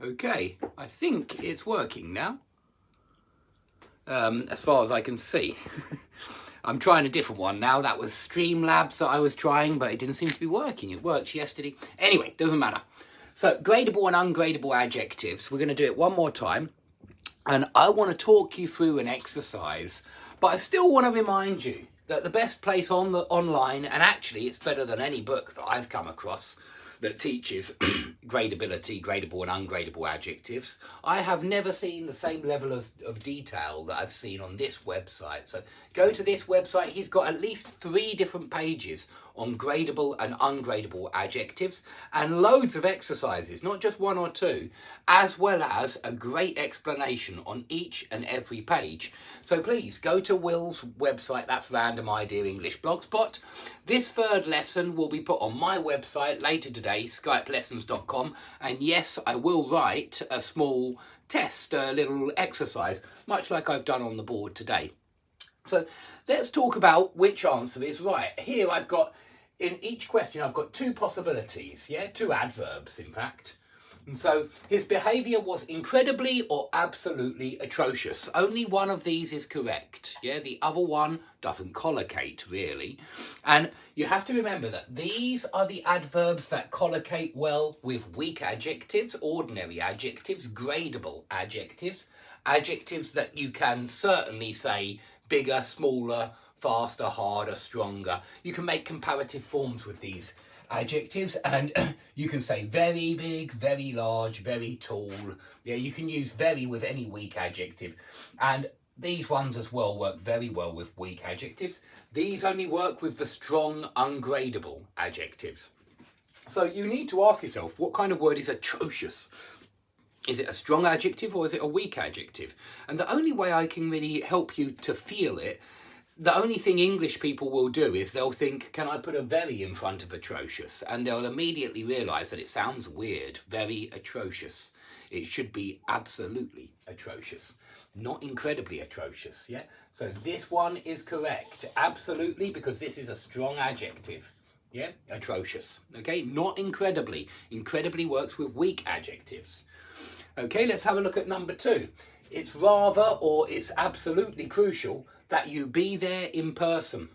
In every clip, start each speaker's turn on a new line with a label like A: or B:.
A: Okay, I think it's working now. As far as I can see. I'm trying a different one now. That was Streamlabs that I was trying, but it didn't seem to be working. It worked yesterday. Anyway, doesn't matter. So, gradable and ungradable adjectives. We're going to do it one more time. And I want to talk you through an exercise, but I still want to remind you that the best place online, and actually it's better than any book that I've come across that teaches gradability, gradable and ungradable adjectives. I have never seen the same level of detail that I've seen on this website. So go to this website. He's got at least 3 different pages on gradable and ungradable adjectives and loads of exercises, not just 1 or 2, as well as a great explanation on each and every page. So please go to Will's website, that's Random Idea English Blogspot. This 3rd lesson will be put on my website later today, skypelessons.com, and yes, I will write a small test, a little exercise, much like I've done on the board today. So let's talk about which answer is right. Here I've got, in each question, I've got 2 possibilities, 2 adverbs, in fact. And so his behaviour was incredibly or absolutely atrocious. Only one of these is correct. The other one doesn't collocate, really. And you have to remember that these are the adverbs that collocate well with weak adjectives, ordinary adjectives, gradable adjectives, adjectives that you can certainly say bigger, smaller, faster, harder, stronger. You can make comparative forms with these adjectives, and you can say very big, very large, very tall. You can use very with any weak adjective, and these ones as well work very well with weak adjectives. These only work with the strong, ungradable adjectives. So you need to ask yourself, what kind of word is atrocious? Is it a strong adjective or is it a weak adjective? And the only way I can really help you to feel it, the only thing English people will do is they'll think, can I put a very in front of atrocious? And they'll immediately realise that it sounds weird. Very atrocious. It should be absolutely atrocious, not incredibly atrocious. So this one is correct. Absolutely, because this is a strong adjective. Atrocious. Okay, not incredibly. Incredibly works with weak adjectives. Okay, let's have a look at number 2. It's rather or it's absolutely crucial that you be there in person.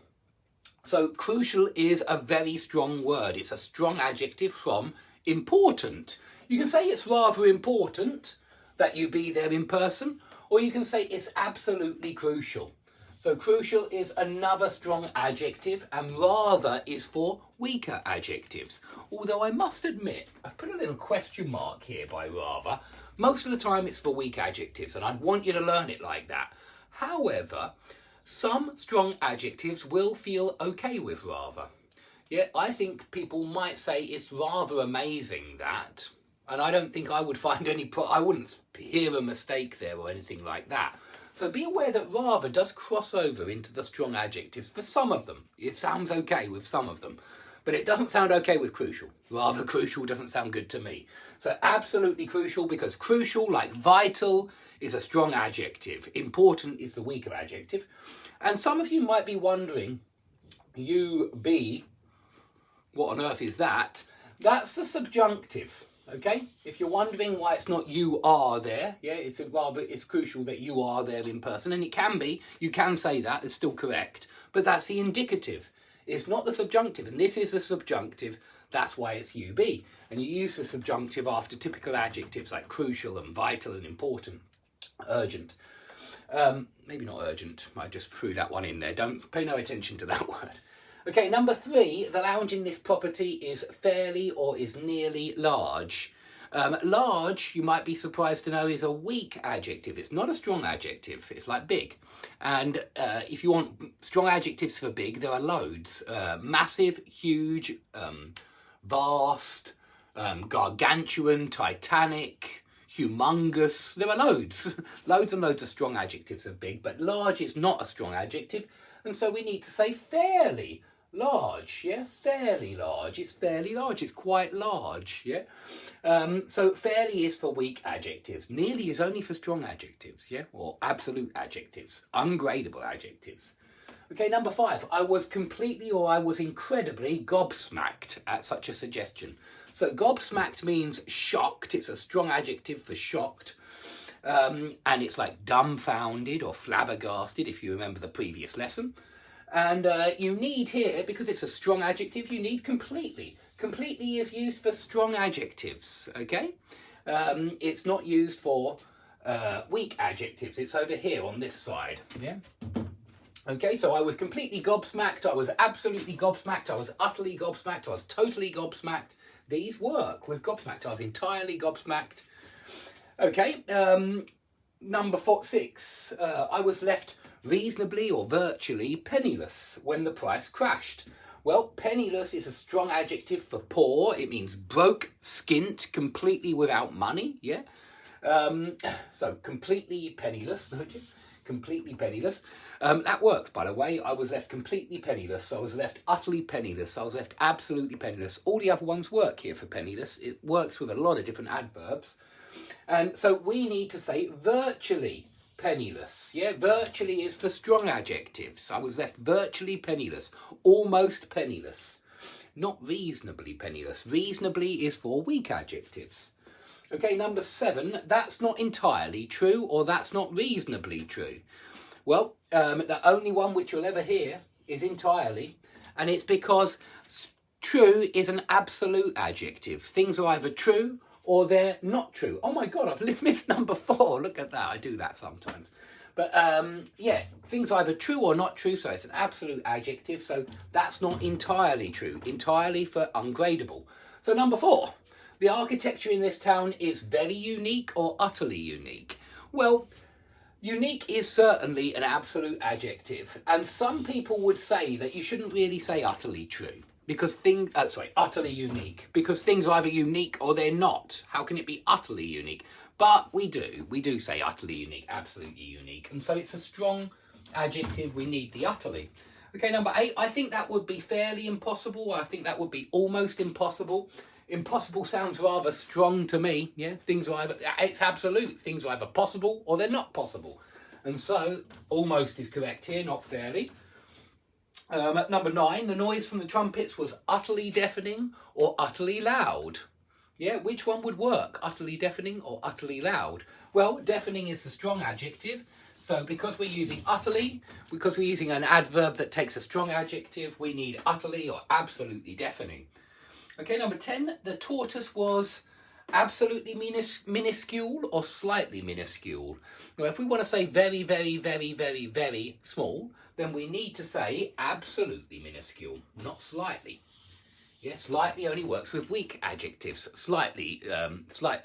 A: So crucial is a very strong word. It's a strong adjective from important. You can say it's rather important that you be there in person, or you can say it's absolutely crucial. So crucial is another strong adjective, and rather is for weaker adjectives. Although I must admit, I've put a little question mark here by rather. Most of the time it's for weak adjectives, and I'd want you to learn it like that. However, some strong adjectives will feel okay with rather. I think people might say it's rather amazing that, and I don't think I would find I wouldn't hear a mistake there or anything like that. So be aware that rather does cross over into the strong adjectives for some of them. It sounds okay with some of them, but it doesn't sound okay with crucial. Rather crucial doesn't sound good to me. So absolutely crucial, because crucial, like vital, is a strong adjective. Important is the weaker adjective. And some of you might be wondering, what on earth is that? That's the subjunctive. Okay, if you're wondering why it's not you are there, it's crucial that you are there in person, and it can be, you can say that, it's still correct, but that's the indicative. It's not the subjunctive, and this is the subjunctive, that's why it's UB. And you use the subjunctive after typical adjectives like crucial and vital and important, urgent. Maybe not urgent, I just threw that one in there, don't pay no attention to that word. Okay, number 3, the lounge in this property is fairly or is nearly large. Large, you might be surprised to know, is a weak adjective. It's not a strong adjective. It's like big. And if you want strong adjectives for big, there are loads. Massive, huge, vast, gargantuan, titanic, humongous. There are loads. Loads and loads of strong adjectives of big, but large is not a strong adjective. And so we need to say fairly large, fairly large. It's fairly large. It's quite large, So fairly is for weak adjectives. Nearly is only for strong adjectives, or absolute adjectives, ungradable adjectives. Okay, number 5. I was completely or I was incredibly gobsmacked at such a suggestion. So gobsmacked means shocked. It's a strong adjective for shocked. And it's like dumbfounded or flabbergasted, if you remember the previous lesson. And you need here, because it's a strong adjective, you need completely. Completely is used for strong adjectives, okay? It's not used for weak adjectives. It's over here on this side, yeah? Okay, so I was completely gobsmacked, I was absolutely gobsmacked, I was utterly gobsmacked, I was totally gobsmacked. These work with gobsmacked. I was entirely gobsmacked. Okay, number 6. I was left reasonably or virtually penniless when the price crashed. Well, penniless is a strong adjective for poor. It means broke, skint, completely without money, yeah? So completely penniless, notice? Completely penniless. That works, by the way. I was left completely penniless. I was left utterly penniless. I was left absolutely penniless. All the other ones work here for penniless. It works with a lot of different adverbs. And so we need to say virtually penniless. Yeah, virtually is for strong adjectives. I was left virtually penniless, almost penniless. Not reasonably penniless. Reasonably is for weak adjectives. Okay, number 7, that's not entirely true, or that's not reasonably true. Well, the only one which you'll ever hear is entirely, and it's because true is an absolute adjective. Things are either true or they're not true. Oh my God, I've missed number 4. Look at that, I do that sometimes. But yeah, things are either true or not true, so it's an absolute adjective, so that's not entirely true. Entirely for ungradable. So number 4. The architecture in this town is very unique or utterly unique. Well, unique is certainly an absolute adjective, and some people would say that you shouldn't really say utterly true because utterly unique, because things are either unique or they're not. How can it be utterly unique? But we do say utterly unique, absolutely unique, and so it's a strong adjective. We need the utterly. Okay, number 8. I think that would be fairly impossible. I think that would be almost impossible. Impossible sounds rather strong to me, yeah? Things are either, it's absolute. Things are either possible or they're not possible. And so, almost is correct here, not fairly. At number 9, the noise from the trumpets was utterly deafening or utterly loud. Yeah, which one would work? Utterly deafening or utterly loud? Well, deafening is the strong adjective. So because we're using utterly, because we're using an adverb that takes a strong adjective, we need utterly or absolutely deafening. Okay, number 10, the tortoise was absolutely minuscule or slightly minuscule. Now, if we want to say very, very, very, very, very small, then we need to say absolutely minuscule, not slightly. Yes, slightly only works with weak adjectives. Slightly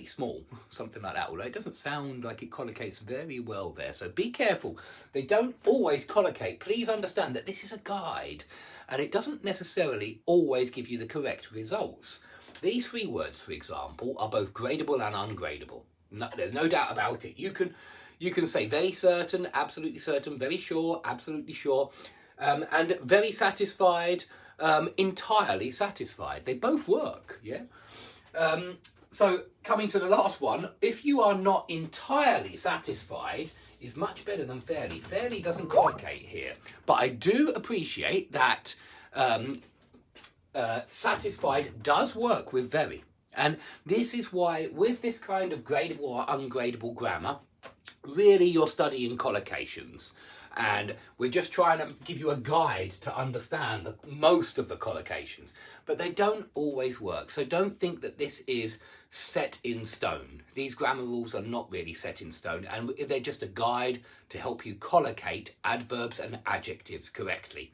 A: small, something like that. Although it doesn't sound like it collocates very well there. So be careful. They don't always collocate. Please understand that this is a guide. And it doesn't necessarily always give you the correct results. These 3 words, for example, are both gradable and ungradable. No, there's no doubt about it. You can say very certain, absolutely certain, very sure, absolutely sure, and very satisfied, entirely satisfied. They both work, yeah? So coming to the last one, if you are not entirely satisfied, is much better than fairly. Fairly doesn't collocate here. But I do appreciate that satisfied does work with very. And this is why, with this kind of gradable or ungradable grammar, really you're studying collocations. And we're just trying to give you a guide to understand most of the collocations. But they don't always work. So don't think that this is set in stone. These grammar rules are not really set in stone. And they're just a guide to help you collocate adverbs and adjectives correctly.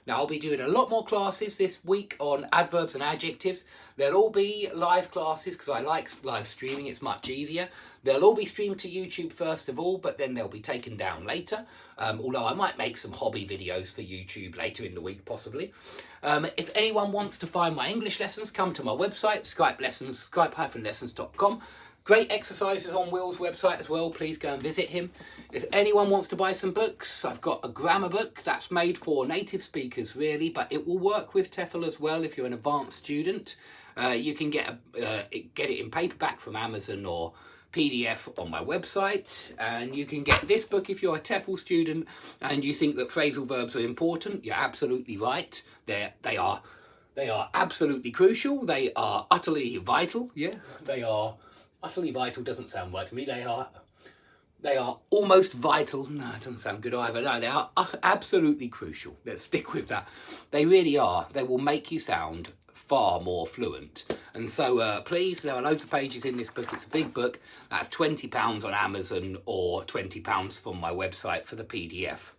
A: Now, I'll be doing a lot more classes this week on adverbs and adjectives. They'll all be live classes because I like live streaming. It's much easier. They'll all be streamed to YouTube first of all, but then they'll be taken down later. Although I might make some hobby videos for YouTube later in the week, possibly. If anyone wants to find my English lessons, come to my website, skype-lessons.com. Great exercises on Will's website as well. Please go and visit him. If anyone wants to buy some books, I've got a grammar book that's made for native speakers, really, but it will work with TEFL as well if you're an advanced student. You can get it in paperback from Amazon or PDF on my website, and you can get this book if you're a TEFL student and you think that phrasal verbs are important. You're absolutely right. They They are absolutely crucial. They are utterly vital. Yeah, they are utterly vital. Doesn't sound right to me. They are almost vital. No, it doesn't sound good either. No, they are absolutely crucial. Let's stick with that. They really are. They will make you sound far more fluent. And so please, there are loads of pages in this book. It's a big book. That's £20 on Amazon or £20 from my website for the PDF.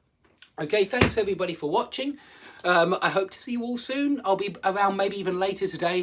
A: Okay, thanks everybody for watching. I hope to see you all soon. I'll be around maybe even later today.